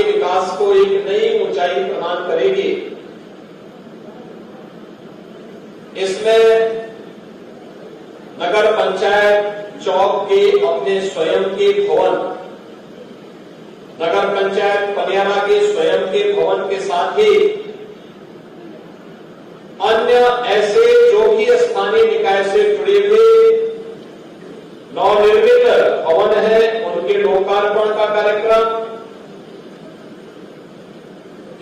विकास को एक नई ऊंचाई प्रदान करेगी। इसमें नगर पंचायत चौक के अपने स्वयं के भवन, नगर पंचायत पनियारा के स्वयं के भवन के साथ ही अन्य ऐसे जो भी स्थानीय निकाय से जुड़े हुए नवनिर्मित भवन है उनके लोकार्पण का कार्यक्रम,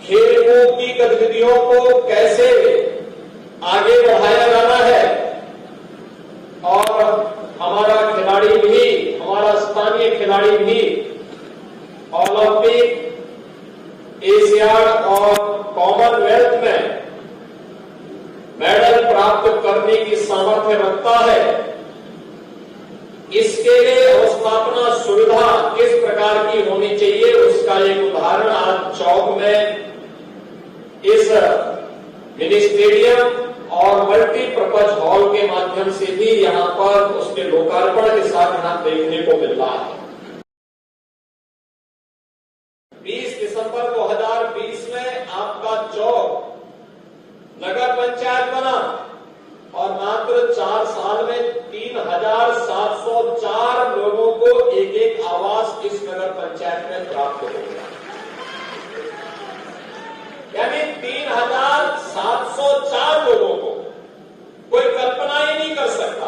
खेलकूद की गतिविधियों को कैसे आगे बढ़ाया जाना है और हमारा खिलाड़ी भी, हमारा स्थानीय खिलाड़ी भी ओलंपिक, एशियाड और कॉमनवेल्थ में मेडल प्राप्त करने की सामर्थ्य रखता है। इसके लिए अवस्थापना सुविधा किस प्रकार की होनी चाहिए उसका एक उदाहरण आज चौक में इस मिनी स्टेडियम और मल्टीपर्पज हॉल के माध्यम से भी यहां पर उसके लोकार्पण के साथ यहां देखने को मिल रहा है। 20 दिसंबर 2020 में आपका चौक नगर पंचायत बना और मात्र 4 साल में 3,704 लोगों को एक एक आवास इस नगर पंचायत में प्राप्त हो गया। यानी 3,704 लोगों को कोई कल्पना ही नहीं कर सकता।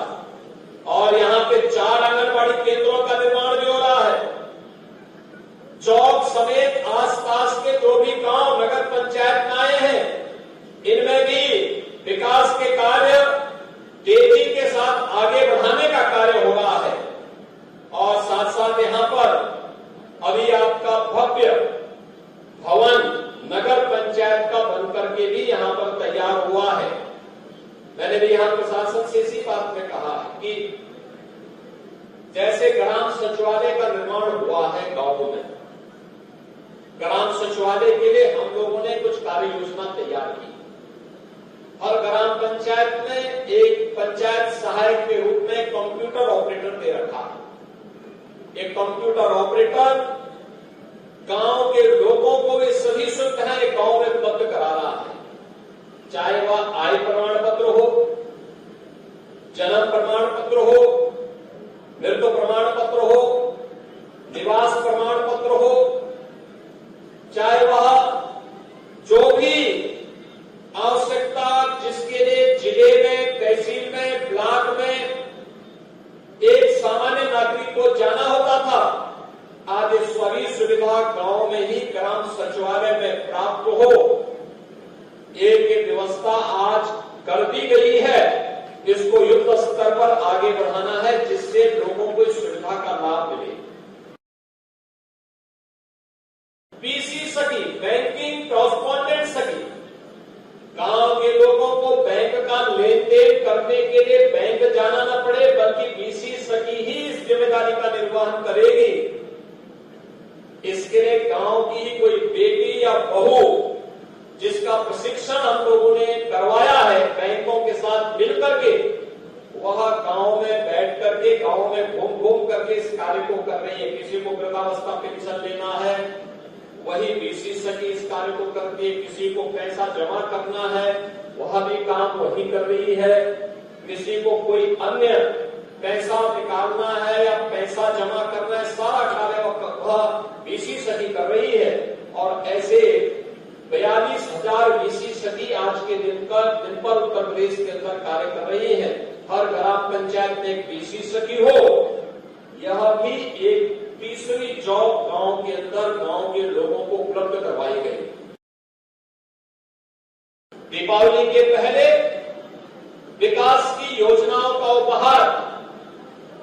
और यहां पे 4 आंगनबाड़ी केंद्रों का निर्माण भी हो रहा है। चौक समेत आसपास के जो भी गांव नगर पंचायत में आए हैं इनमें भी विकास के कार्य तेजी के साथ आगे बढ़ाने का कार्य हो रहा है। और साथ साथ यहां पर अभी आपका भव्य भवन नगर पंचायत का बनकर के भी यहां पर तैयार हुआ है। मैंने भी यहां प्रशासन से इसी बात में कहा कि जैसे ग्राम सचिवालय का निर्माण हुआ है गांवों में, ग्राम सचिवालय के लिए हम लोगों ने कुछ कार्य योजना तैयार की। हर ग्राम पंचायत में एक पंचायत सहायक के रूप में कंप्यूटर ऑपरेटर दे रखा है। एक कंप्यूटर ऑपरेटर गांव के लोगों को भी सभी सुविधाएं गांव में उपलब्ध करा रहा है, चाहे वह आय प्रमाण पत्र हो, जन्म प्रमाण पत्र हो, मृत्यु प्रमाण पत्र हो, निवास प्रमाण पत्र हो, चाहे वह जो भी आवश्यकता जिसके लिए जिले में, तहसील में, ब्लॉक में एक सामान्य नागरिक को जाना होता था, आज सभी सुविधा गांव में ही ग्राम सचिवालय में प्राप्त हो, एक व्यवस्था आज कर दी गई है। इसको युद्ध स्तर पर आगे बढ़ाना है जिससे लोगों को इस सुविधा का लाभ मिले। बीसी सखी, बैंकिंग कॉरस्पॉन्डेंट सखी, गांव के लोगों को बैंक का लेन देन करने के लिए बैंक जाना न पड़े, बल्कि बीसी सखी ही इस जिम्मेदारी का निर्वहन करेगी। इसके लिए गांव की ही कोई बेटी या बहू जिसका प्रशिक्षण हम लोगों ने करवाया है बैंकों के साथ मिलकर के, वह गांव में बैठ करके, गांव में घूम घूम करके इस कार्य को कर रही है। किसी को वृद्धावस्था पेंशन लेना है, वही बीसी सखी इस कार्य को करके, किसी को पैसा जमा करना है वह भी काम वही कर रही है, किसी को कोई अन्य पैसा निकालना है या पैसा जमा करना है, सारा कार्य वह बीसी सखी कर रही है। और ऐसे 42,000 बीसी सखी आज के दिन पर उत्तर प्रदेश के अंदर कार्य कर रही है। हर ग्राम पंचायत में एक बीसी सखी हो, यह भी एक तीसरी जॉब गांव के अंदर गांव के लोगों को उपलब्ध करवाई गई। दीपावली के पहले विकास की योजनाओं का उपहार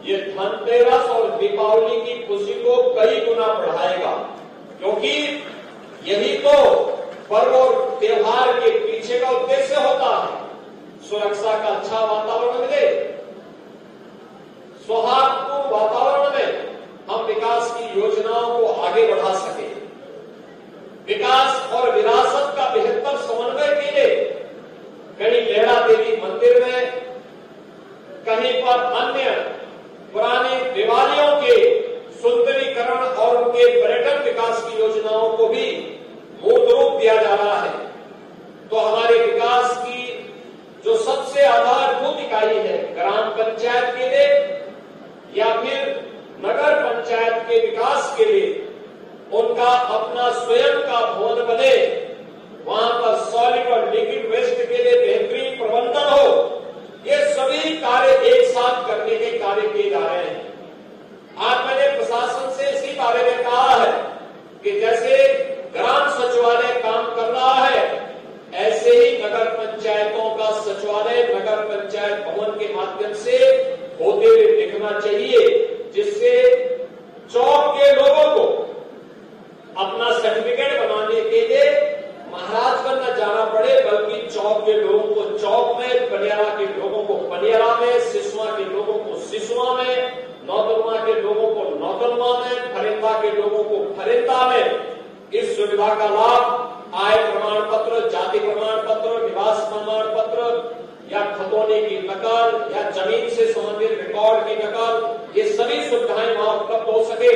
ये धनतेरस और दीपावली की खुशी को कई गुना बढ़ाएगा, क्योंकि यही तो पर्व और त्योहार के पीछे का उद्देश्य होता है। सुरक्षा का अच्छा वातावरण मिले, सौहार्दपूर्ण वातावरण में हम विकास की योजनाओं को आगे बढ़ा सके। विकास और विरासत का बेहतर समन्वय के लिए कहीं लेहड़ा देवी मंदिर में, कहीं पर अन्य पुराने देवालयों के सुंदरीकरण और उनके पर्यटन विकास की योजनाओं को भी दिया जा रहा है, तो हमारे विकास की जो सबसे आधारभूत इकाई है ग्राम पंचायत के लिए या फिर नगर पंचायत के विकास के लिए उनका अपना स्वयं का भवन बने, वहां पर सॉलिड और लिक्विड वेस्ट के लिए बेहतरीन प्रबंधन हो, ये सभी कार्य एक साथ करने के कार्य किए जा रहे हैं। आज मैंने प्रशासन से इसी बारे में कहा है कि जैसे ग्राम सचिवालय काम कर रहा है, ऐसे ही नगर पंचायतों का सचिवालय नगर पंचायत भवन के माध्यम से होते हुए दिखना चाहिए, जिससे चौक के लोगों को अपना सर्टिफिकेट बनाने के लिए महाराजगंज न जाना पड़े, बल्कि चौक के लोगों को चौक में, पनियारा के लोगों को पनियारा में, सिसुआ के लोगों को सिसुआ में, नौतनवा के लोगों को नौतनवा में, फरेंदा के लोगों को फरेंदा में इस सुविधा का लाभ आय प्रमाण पत्र, जाति प्रमाण पत्र, निवास प्रमाण पत्र या खतौनी की नकल या जमीन से संबंधित रिकॉर्ड की नकल, ये सभी सुविधाएं वहां उपलब्ध हो सके,